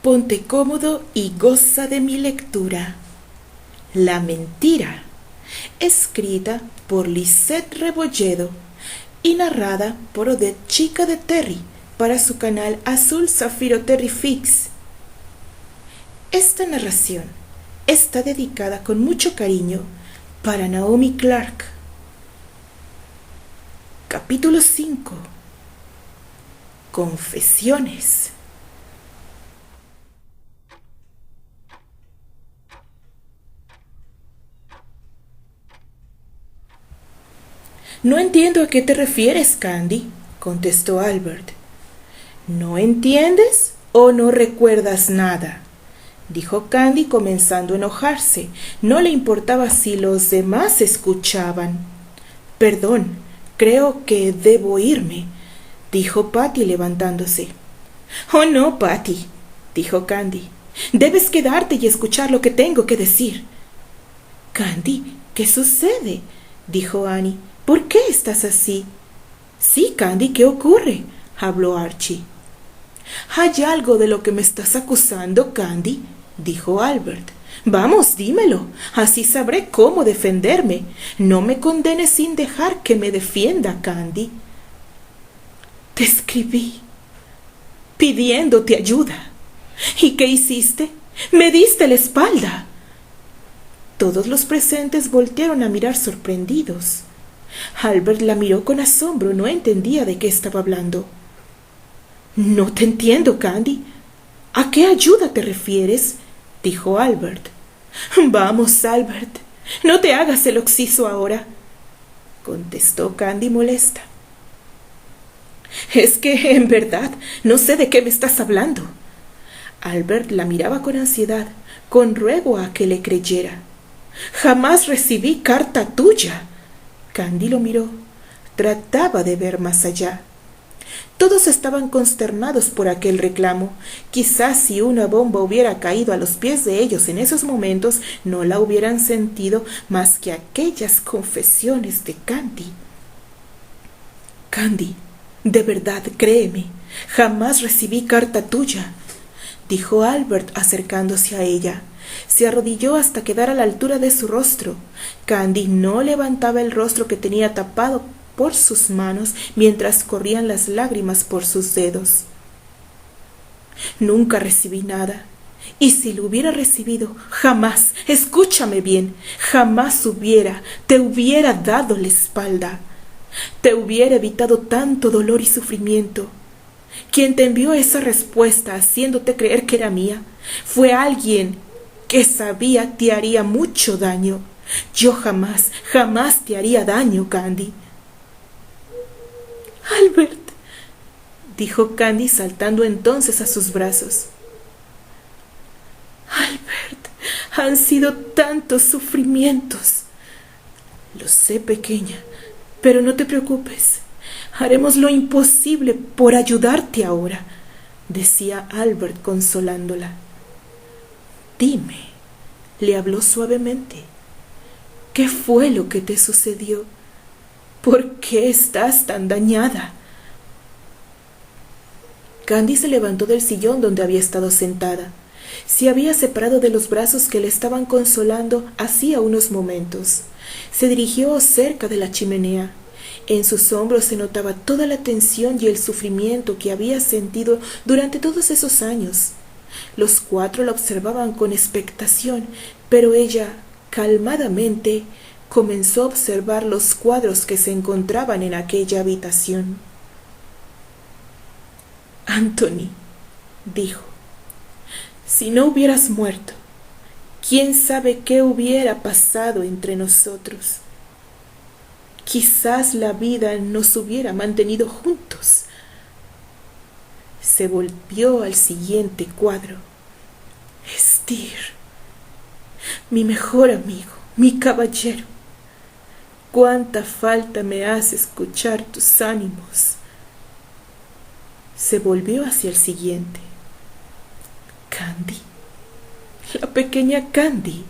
Ponte cómodo y goza de mi lectura. La mentira, escrita por Lisette Rebolledo y narrada por Odette Chica de Terry para su canal Azul Zafiro Terry Fix. Esta narración está dedicada con mucho cariño para Naomi Clark. Capítulo 5. Confesiones. No entiendo a qué te refieres, Candy, contestó Albert. ¿No entiendes o no recuerdas nada?, dijo Candy, comenzando a enojarse. No le importaba si los demás escuchaban. Perdón, creo que debo irme, dijo Patty levantándose. Oh no, Patty, dijo Candy. Debes quedarte y escuchar lo que tengo que decir. Candy, ¿qué sucede?, dijo Annie. ¿Por qué estás así? Sí, Candy, ¿qué ocurre?, habló Archie. ¿Hay algo de lo que me estás acusando, Candy?, dijo Albert. Vamos, dímelo, así sabré cómo defenderme. No me condenes sin dejar que me defienda, Candy. Te escribí pidiéndote ayuda. ¿Y qué hiciste? Me diste la espalda. Todos los presentes voltearon a mirar sorprendidos. Albert la miró con asombro, no entendía de qué estaba hablando. No te entiendo, Candy. ¿A qué ayuda te refieres?, dijo Albert. Vamos, Albert, no te hagas el occiso ahora, contestó Candy molesta. Es que, en verdad, no sé de qué me estás hablando. Albert la miraba con ansiedad, con ruego a que le creyera. Jamás recibí carta tuya. Candy lo miró. Trataba de ver más allá. Todos estaban consternados por aquel reclamo. Quizás si una bomba hubiera caído a los pies de ellos en esos momentos, no la hubieran sentido más que aquellas confesiones de Candy. Candy, de verdad, créeme, jamás recibí carta tuya, dijo Albert acercándose a ella. Se arrodilló hasta quedar a la altura de su rostro. Candy no levantaba el rostro que tenía tapado por sus manos mientras corrían las lágrimas por sus dedos. Nunca recibí nada, y si lo hubiera recibido, jamás, escúchame bien, jamás te hubiera dado la espalda. Te hubiera evitado tanto dolor y sufrimiento. Quien te envió esa respuesta haciéndote creer que era mía fue alguien que sabía te haría mucho daño. Yo jamás te haría daño, Candy. Albert, dijo Candy saltando entonces a sus brazos. Albert, han sido tantos sufrimientos. Lo sé, pequeña, pero no te preocupes. Haremos lo imposible por ayudarte ahora, decía Albert consolándola. Dime, le habló suavemente. ¿Qué fue lo que te sucedió? ¿Por qué estás tan dañada? Candy se levantó del sillón donde había estado sentada. Se había separado de los brazos que le estaban consolando hacía unos momentos. Se dirigió cerca de la chimenea. En sus hombros se notaba toda la tensión y el sufrimiento que había sentido durante todos esos años. Los cuatro la observaban con expectación, pero ella, calmadamente, comenzó a observar los cuadros que se encontraban en aquella habitación. Anthony, dijo, si no hubieras muerto, ¿quién sabe qué hubiera pasado entre nosotros? Quizás la vida nos hubiera mantenido juntos. Se volvió al siguiente cuadro. Steer, mi mejor amigo, mi caballero. Cuánta falta me hace escuchar tus ánimos. Se volvió hacia el siguiente. Candy, la pequeña Candy,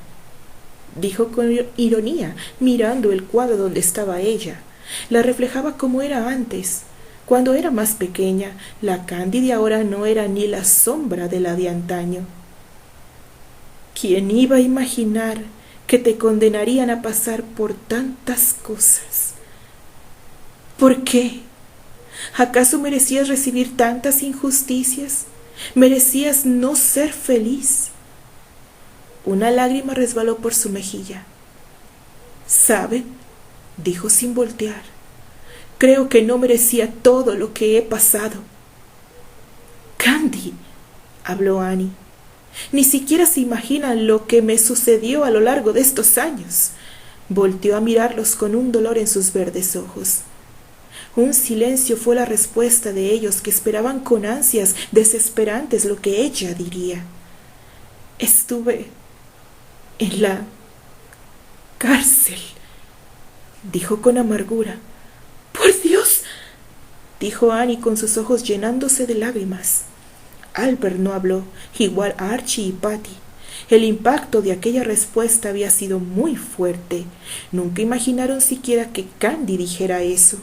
dijo con ironía, mirando el cuadro donde estaba ella. La reflejaba como era antes, Cuando era más pequeña, la Candy de ahora no era ni la sombra de la de antaño. ¿Quién iba a imaginar que te condenarían a pasar por tantas cosas? ¿Por qué? ¿Acaso merecías recibir tantas injusticias? ¿Merecías no ser feliz? Una lágrima resbaló por su mejilla. ¿Saben?, dijo sin voltear. Creo que no merecía todo lo que he pasado. Candy, habló Annie, ni siquiera se imaginan lo que me sucedió a lo largo de estos años. Volteó a mirarlos con un dolor en sus verdes ojos. Un silencio fue la respuesta de ellos, que esperaban con ansias desesperantes lo que ella diría. Estuve en la cárcel, dijo con amargura. ¡Por Dios!, dijo Annie con sus ojos llenándose de lágrimas. Albert no habló, igual a Archie y Patty. El impacto de aquella respuesta había sido muy fuerte. Nunca imaginaron siquiera que Candy dijera eso.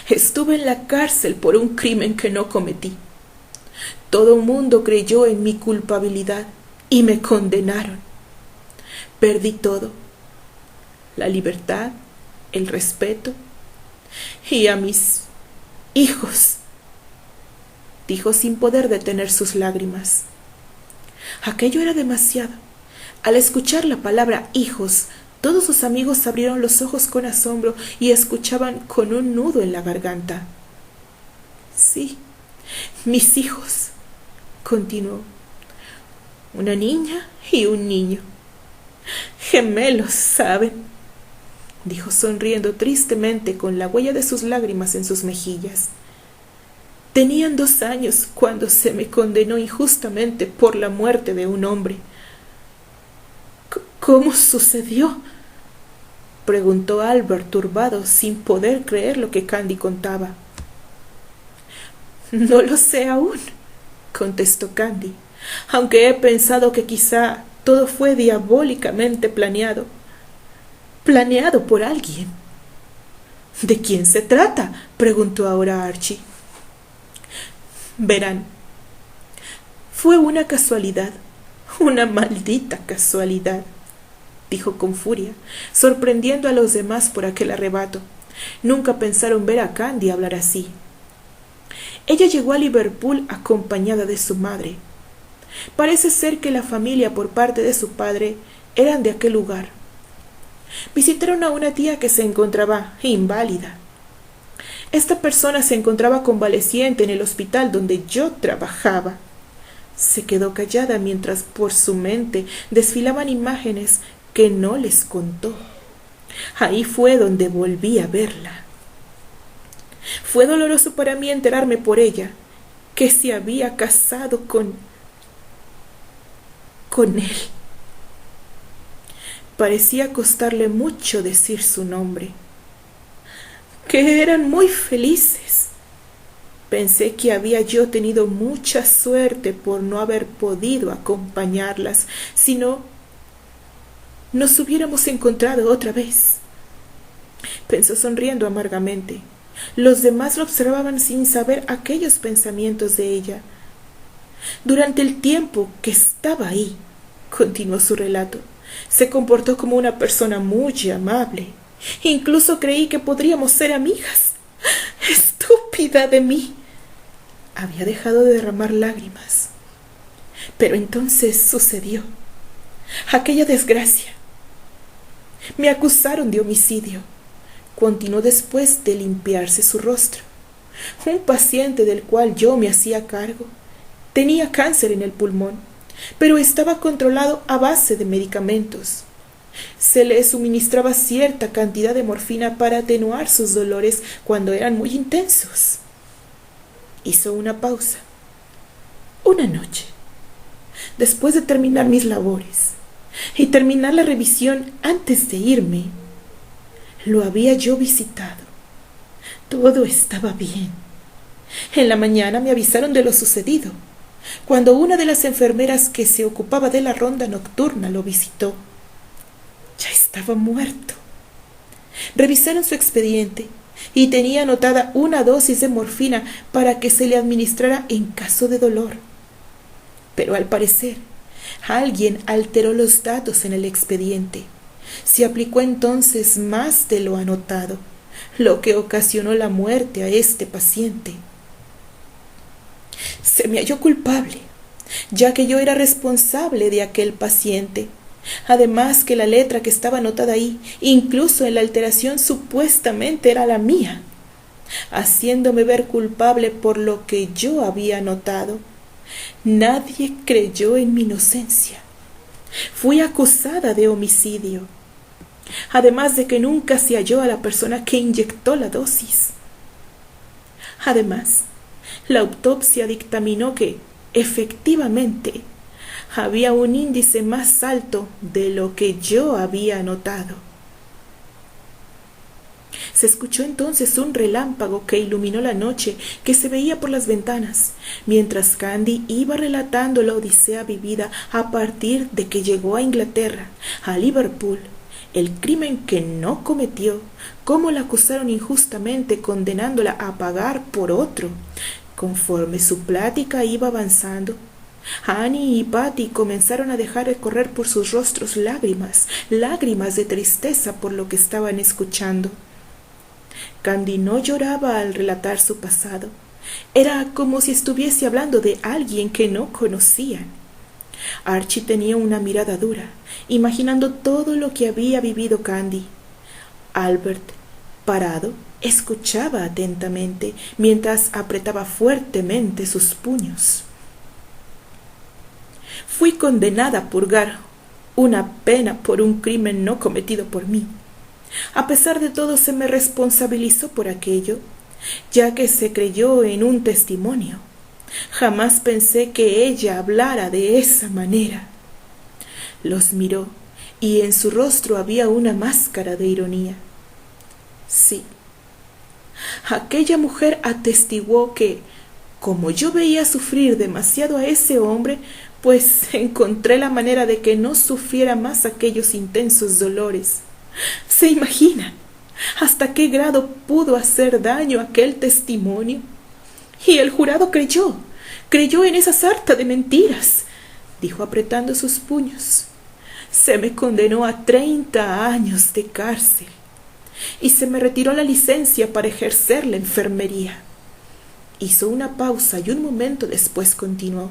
Estuve en la cárcel por un crimen que no cometí. Todo el mundo creyó en mi culpabilidad y me condenaron. Perdí todo: la libertad, el respeto y a mis hijos, dijo sin poder detener sus lágrimas. Aquello era demasiado. Al escuchar la palabra hijos, todos sus amigos abrieron los ojos con asombro y escuchaban con un nudo en la garganta. Sí, mis hijos, continuó. Una niña y un niño. Gemelos, ¿saben?, dijo sonriendo tristemente con la huella de sus lágrimas en sus mejillas. Tenían 2 años cuando se me condenó injustamente por la muerte de un hombre. ¿Cómo sucedió?, preguntó Albert turbado, sin poder creer lo que Candy contaba. No lo sé aún, contestó Candy, aunque he pensado que quizá todo fue diabólicamente planeado. Planeado por alguien. ¿De quién se trata?, preguntó ahora Archie. Verán, fue una casualidad, una maldita casualidad, dijo con furia, sorprendiendo a los demás por aquel arrebato. Nunca pensaron ver a Candy hablar así. Ella llegó a Liverpool acompañada de su madre. Parece ser que la familia por parte de su padre eran de aquel lugar. Visitaron a una tía que se encontraba inválida. Esta persona se encontraba convaleciente en el hospital donde yo trabajaba. Se quedó callada mientras por su mente desfilaban imágenes que no les contó. Ahí fue donde volví a verla. Fue doloroso para mí enterarme por ella que se había casado con él. Parecía costarle mucho decir su nombre. Que eran muy felices. Pensé que había yo tenido mucha suerte por no haber podido acompañarlas, si no, nos hubiéramos encontrado otra vez. Pensó sonriendo amargamente. Los demás lo observaban sin saber aquellos pensamientos de ella. Durante el tiempo que estaba ahí, continuó su relato, se comportó como una persona muy amable. Incluso creí que podríamos ser amigas. ¡Estúpida de mí! Había dejado de derramar lágrimas. Pero entonces sucedió aquella desgracia. Me acusaron de homicidio, continuó después de limpiarse su rostro. Un paciente del cual yo me hacía cargo tenía cáncer en el pulmón, pero estaba controlado a base de medicamentos. Se le suministraba cierta cantidad de morfina para atenuar sus dolores cuando eran muy intensos. Hizo una pausa. Una noche, después de terminar mis labores y terminar la revisión antes de irme, lo había yo visitado. Todo estaba bien. En la mañana me avisaron de lo sucedido, cuando una de las enfermeras que se ocupaba de la ronda nocturna lo visitó. Ya estaba muerto. Revisaron su expediente y tenía anotada una dosis de morfina para que se le administrara en caso de dolor. Pero al parecer, alguien alteró los datos en el expediente. Se aplicó entonces más de lo anotado, lo que ocasionó la muerte a este paciente. Se me halló culpable, ya que yo era responsable de aquel paciente. Además que la letra que estaba anotada ahí, incluso en la alteración, supuestamente era la mía, haciéndome ver culpable por lo que yo había anotado. Nadie creyó en mi inocencia. Fui acusada de homicidio, además de que nunca se halló a la persona que inyectó la dosis. Además, la autopsia dictaminó que, efectivamente, había un índice más alto de lo que yo había notado. Se escuchó entonces un relámpago que iluminó la noche que se veía por las ventanas, mientras Candy iba relatando la odisea vivida a partir de que llegó a Inglaterra, a Liverpool, el crimen que no cometió, cómo la acusaron injustamente condenándola a pagar por otro. Conforme su plática iba avanzando, Annie y Patty comenzaron a dejar correr por sus rostros lágrimas de tristeza por lo que estaban escuchando. Candy no lloraba al relatar su pasado. Era como si estuviese hablando de alguien que no conocían. Archie tenía una mirada dura, imaginando todo lo que había vivido Candy. Albert, parado, escuchaba atentamente mientras apretaba fuertemente sus puños. Fui condenada a purgar una pena por un crimen no cometido por mí. A pesar de todo, se me responsabilizó por aquello, ya que se creyó en un testimonio. Jamás pensé que ella hablara de esa manera. Los miró, y en su rostro había una máscara de ironía. Sí, aquella mujer atestiguó que, como yo veía sufrir demasiado a ese hombre, pues encontré la manera de que no sufriera más aquellos intensos dolores. ¿Se imaginan hasta qué grado pudo hacer daño aquel testimonio? Y el jurado creyó en esa sarta de mentiras, dijo apretando sus puños. Se me condenó a 30 años de cárcel y se me retiró la licencia para ejercer la enfermería. Hizo una pausa y un momento después continuó.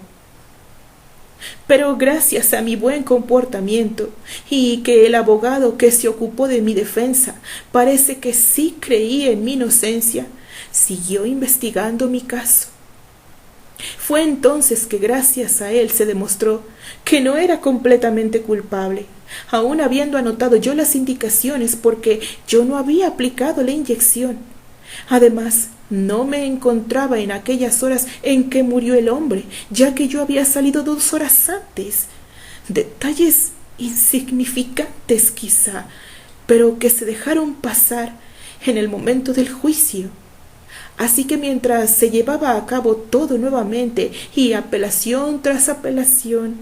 Pero gracias a mi buen comportamiento y que el abogado que se ocupó de mi defensa parece que sí creía en mi inocencia, siguió investigando mi caso. Fue entonces que gracias a él se demostró que no era completamente culpable, aun habiendo anotado yo las indicaciones porque yo no había aplicado la inyección. Además, no me encontraba en aquellas horas en que murió el hombre, ya que yo había salido 2 horas antes. Detalles insignificantes quizá, pero que se dejaron pasar en el momento del juicio. Así que mientras se llevaba a cabo todo nuevamente y apelación tras apelación,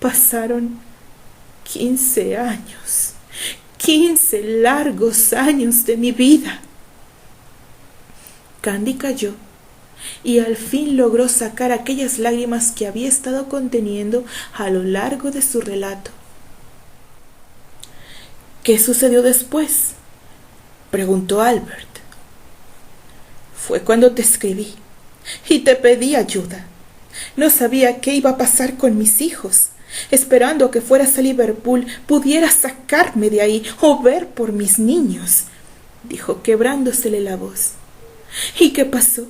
pasaron 15 años, 15 largos años de mi vida. Candy calló y al fin logró sacar aquellas lágrimas que había estado conteniendo a lo largo de su relato. ¿Qué sucedió después?, preguntó Albert. Fue cuando te escribí y te pedí ayuda. No sabía qué iba a pasar con mis hijos. Esperando que fueras a Liverpool pudieras sacarme de ahí o ver por mis niños, dijo quebrándosele la voz. ¿Y qué pasó?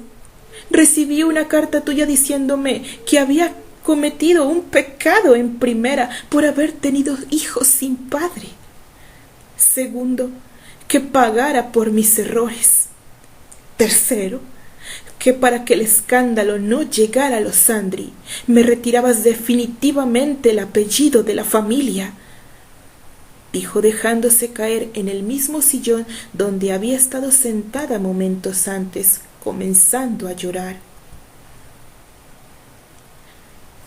Recibí una carta tuya diciéndome que había cometido un pecado en primera por haber tenido hijos sin padre. Segundo, que pagara por mis errores. Tercero, que para que el escándalo no llegara a los Sandry, me retirabas definitivamente el apellido de la familia, dijo dejándose caer en el mismo sillón donde había estado sentada momentos antes, comenzando a llorar.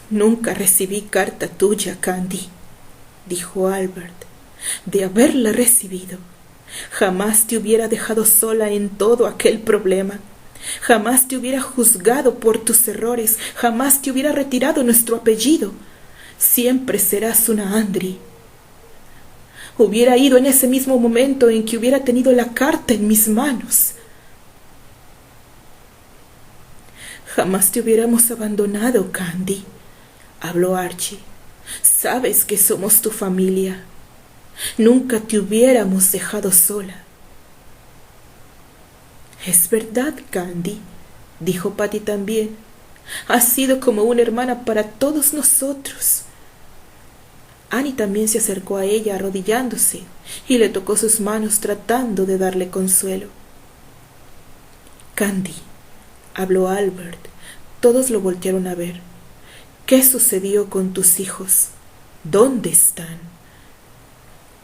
Nunca recibí carta tuya, Candy, dijo Albert. De haberla recibido, Jamás te hubiera dejado sola en todo aquel problema. Jamás te hubiera juzgado por tus errores. Jamás te hubiera retirado nuestro apellido. Siempre serás una Andry. Hubiera ido en ese mismo momento en que hubiera tenido la carta en mis manos. Jamás te hubiéramos abandonado, Candy, habló Archie. Sabes que somos tu familia. Nunca te hubiéramos dejado sola. Es verdad, Candy, dijo Patty también. Has sido como una hermana para todos nosotros. Annie también se acercó a ella arrodillándose y le tocó sus manos tratando de darle consuelo. Candy, habló Albert. Todos lo voltearon a ver. ¿Qué sucedió con tus hijos? ¿Dónde están?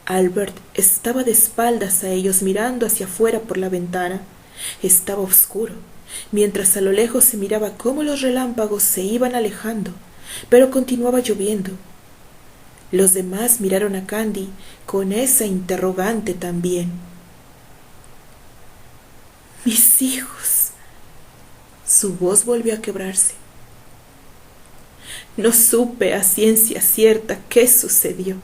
Albert estaba de espaldas a ellos mirando hacia afuera por la ventana. Estaba oscuro, mientras a lo lejos se miraba cómo los relámpagos se iban alejando, pero continuaba lloviendo. Los demás miraron a Candy con esa interrogante también. Mis hijos. Su voz volvió a quebrarse. No supe a ciencia cierta qué sucedió.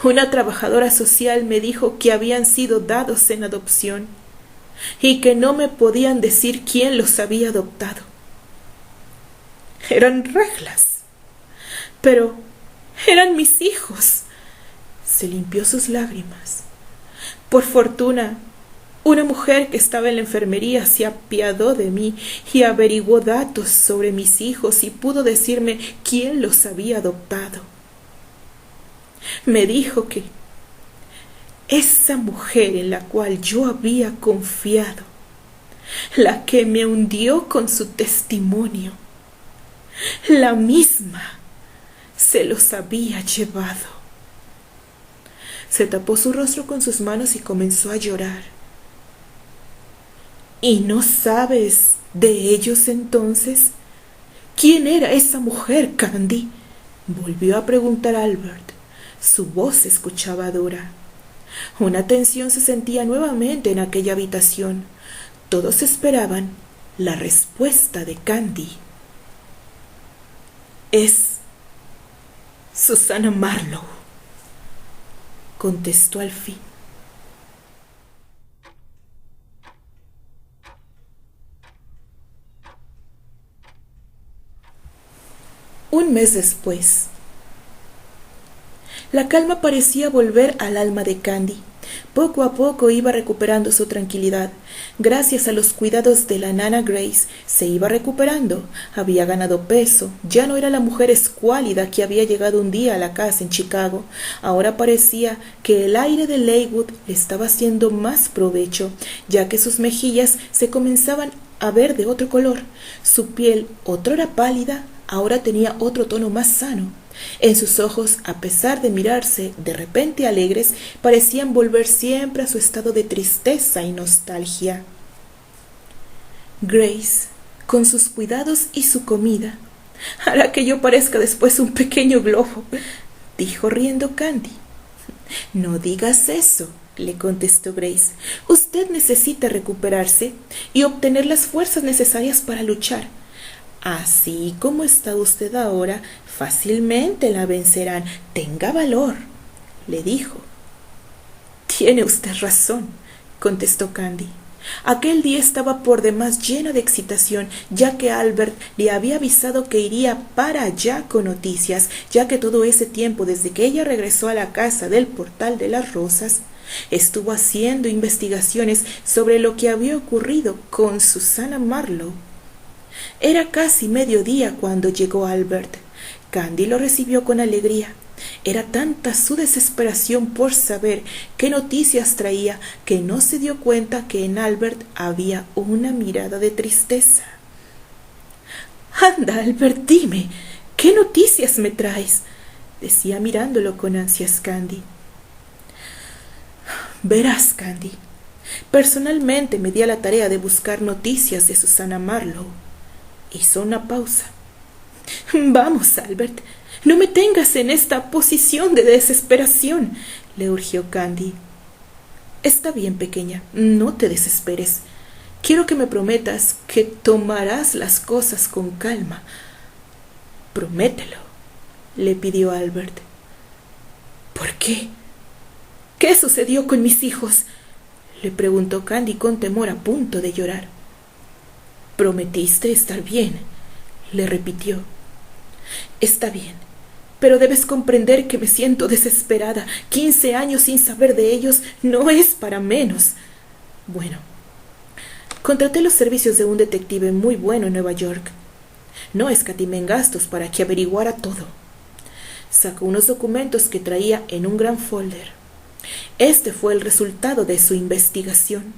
Una trabajadora social me dijo que habían sido dados en adopción y que no me podían decir quién los había adoptado. Eran reglas, pero eran mis hijos. Se limpió sus lágrimas. Por fortuna, una mujer que estaba en la enfermería se apiadó de mí y averiguó datos sobre mis hijos y pudo decirme quién los había adoptado. Me dijo que esa mujer en la cual yo había confiado, la que me hundió con su testimonio, la misma se los había llevado. Se tapó su rostro con sus manos y comenzó a llorar. ¿Y no sabes de ellos entonces? ¿Quién era esa mujer, Candy? Volvió a preguntar Albert. Su voz se escuchaba dura. Una tensión se sentía nuevamente en aquella habitación. Todos esperaban la respuesta de Candy. Es Susannah Marlowe, contestó al fin. Un mes después, la calma parecía volver al alma de Candy. Poco a poco iba recuperando su tranquilidad. Gracias a los cuidados de la nana Grace, se iba recuperando. Había ganado peso. Ya no era la mujer escuálida que había llegado un día a la casa en Chicago. Ahora parecía que el aire de Lakewood le estaba haciendo más provecho, ya que sus mejillas se comenzaban a ver de otro color. Su piel, otrora pálida, ahora tenía otro tono más sano. En sus ojos, a pesar de mirarse de repente alegres, parecían volver siempre a su estado de tristeza y nostalgia. Grace, con sus cuidados y su comida, hará que yo parezca después un pequeño globo, dijo riendo Candy. No digas eso, le contestó Grace. Usted necesita recuperarse y obtener las fuerzas necesarias para luchar. Así como está usted ahora, fácilmente la vencerán. Tenga valor, le dijo. Tiene usted razón, contestó Candy. Aquel día estaba por demás llena de excitación, ya que Albert le había avisado que iría para allá con noticias, ya que todo ese tiempo desde que ella regresó a la casa del Portal de las Rosas, estuvo haciendo investigaciones sobre lo que había ocurrido con Susannah Marlowe. Era casi mediodía cuando llegó Albert. Candy lo recibió con alegría. Era tanta su desesperación por saber qué noticias traía que no se dio cuenta que en Albert había una mirada de tristeza. «Anda, Albert, dime, ¿qué noticias me traes?», decía mirándolo con ansias Candy. «Verás, Candy, personalmente me di a la tarea de buscar noticias de Susannah Marlowe». Hizo una pausa. «Vamos, Albert, no me tengas en esta posición de desesperación», le urgió Candy. Está bien, pequeña, no te desesperes. Quiero que me prometas que tomarás las cosas con calma. Promételo, le pidió Albert. ¿Por qué? ¿Qué sucedió con mis hijos?, le preguntó Candy con temor, a punto de llorar. Prometiste estar bien, le repitió. Está bien, pero debes comprender que me siento desesperada. 15 años sin saber de ellos no es para menos. Bueno, contraté los servicios de un detective muy bueno en Nueva York. No escatimé en gastos para que averiguara todo. Sacó unos documentos que traía en un gran folder. Este fue el resultado de su investigación.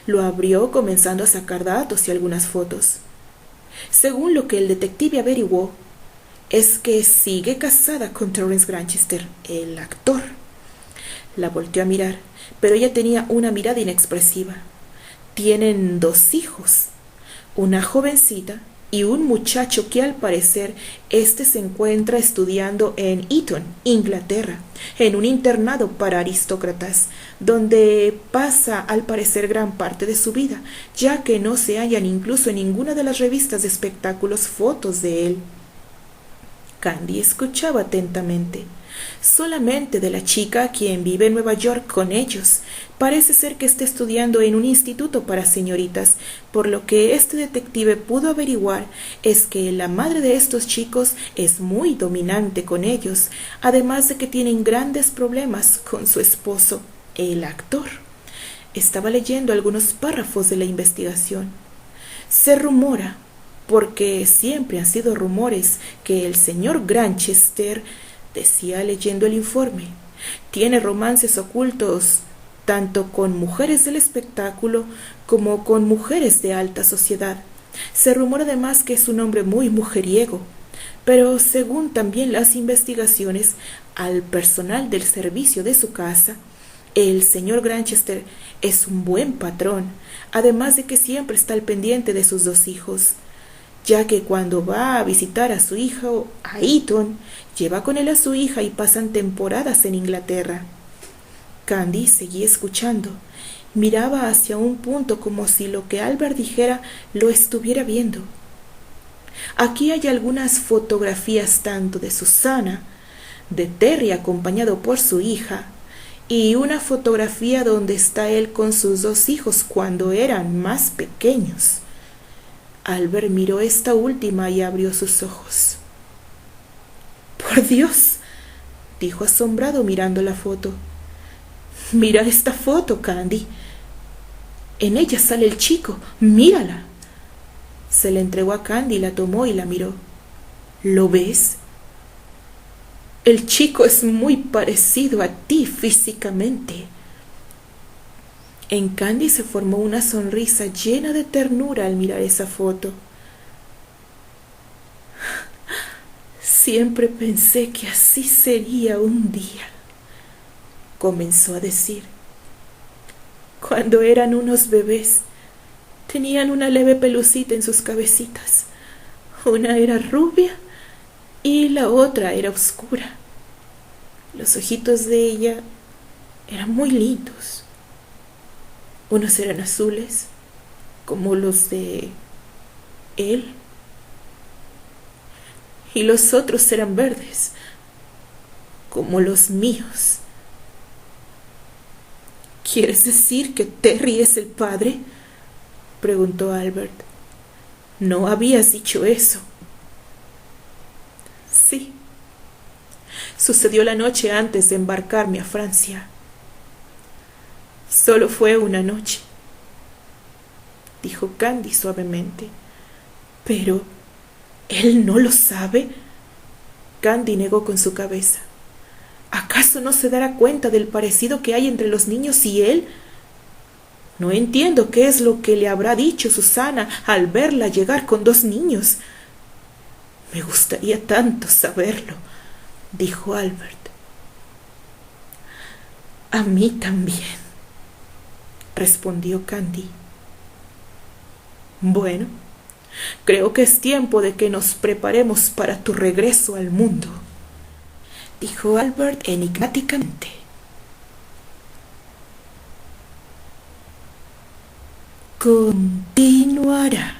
Lo abrió comenzando a sacar datos y algunas fotos. Según lo que el detective averiguó, es que sigue casada con Terence Granchester, el actor. La volteó a mirar, pero ella tenía una mirada inexpresiva. Tienen 2 hijos, una jovencita y un muchacho que al parecer se encuentra estudiando en Eton, Inglaterra, en un internado para aristócratas, donde pasa al parecer gran parte de su vida, ya que no se hallan incluso en ninguna de las revistas de espectáculos fotos de él. Candy escuchaba atentamente. Solamente de la chica quien vive en Nueva York con ellos. Parece ser que está estudiando en un instituto para señoritas, por lo que este detective pudo averiguar es que la madre de estos chicos es muy dominante con ellos, además de que tienen grandes problemas con su esposo, el actor. Estaba leyendo algunos párrafos de la investigación. Se rumora, porque siempre han sido rumores, que el señor Granchester, decía leyendo el informe, tiene romances ocultos tanto con mujeres del espectáculo como con mujeres de alta sociedad. Se rumora además que es un hombre muy mujeriego, pero según también las investigaciones al personal del servicio de su casa, el señor Granchester es un buen patrón, además de que siempre está al pendiente de sus 2 hijos, ya que cuando va a visitar a su hijo a Eton, lleva con él a su hija y pasan temporadas en Inglaterra. Candy seguía escuchando. Miraba hacia un punto como si lo que Albert dijera lo estuviera viendo. Aquí hay algunas fotografías tanto de Susana, de Terry acompañado por su hija, y una fotografía donde está él con sus 2 hijos cuando eran más pequeños. Albert miró esta última y abrió sus ojos. «Por Dios», dijo asombrado mirando la foto. «Mira esta foto, Candy. En ella sale el chico. Mírala». Se la entregó a Candy, la tomó y la miró. «¿Lo ves? El chico es muy parecido a ti físicamente». En Candy se formó una sonrisa llena de ternura al mirar esa foto. «Siempre pensé que así sería un día», comenzó a decir. «Cuando eran unos bebés, tenían una leve pelucita en sus cabecitas. Una era rubia y la otra era oscura. Los ojitos de ella eran muy lindos. Unos eran azules, como los de él, y los otros eran verdes, como los míos». «¿Quieres decir que Terry es el padre?», preguntó Albert. «No habías dicho eso». «Sí. Sucedió la noche antes de embarcarme a Francia. Solo fue una noche», dijo Candy suavemente. «¿Pero él no lo sabe?». Candy negó con su cabeza. «¿Acaso no se dará cuenta del parecido que hay entre los niños y él? No entiendo qué es lo que le habrá dicho Susana al verla llegar con 2 niños. Me gustaría tanto saberlo», dijo Albert. «A mí también», respondió Candy. «Bueno, creo que es tiempo de que nos preparemos para tu regreso al mundo», dijo Albert enigmáticamente. continuará.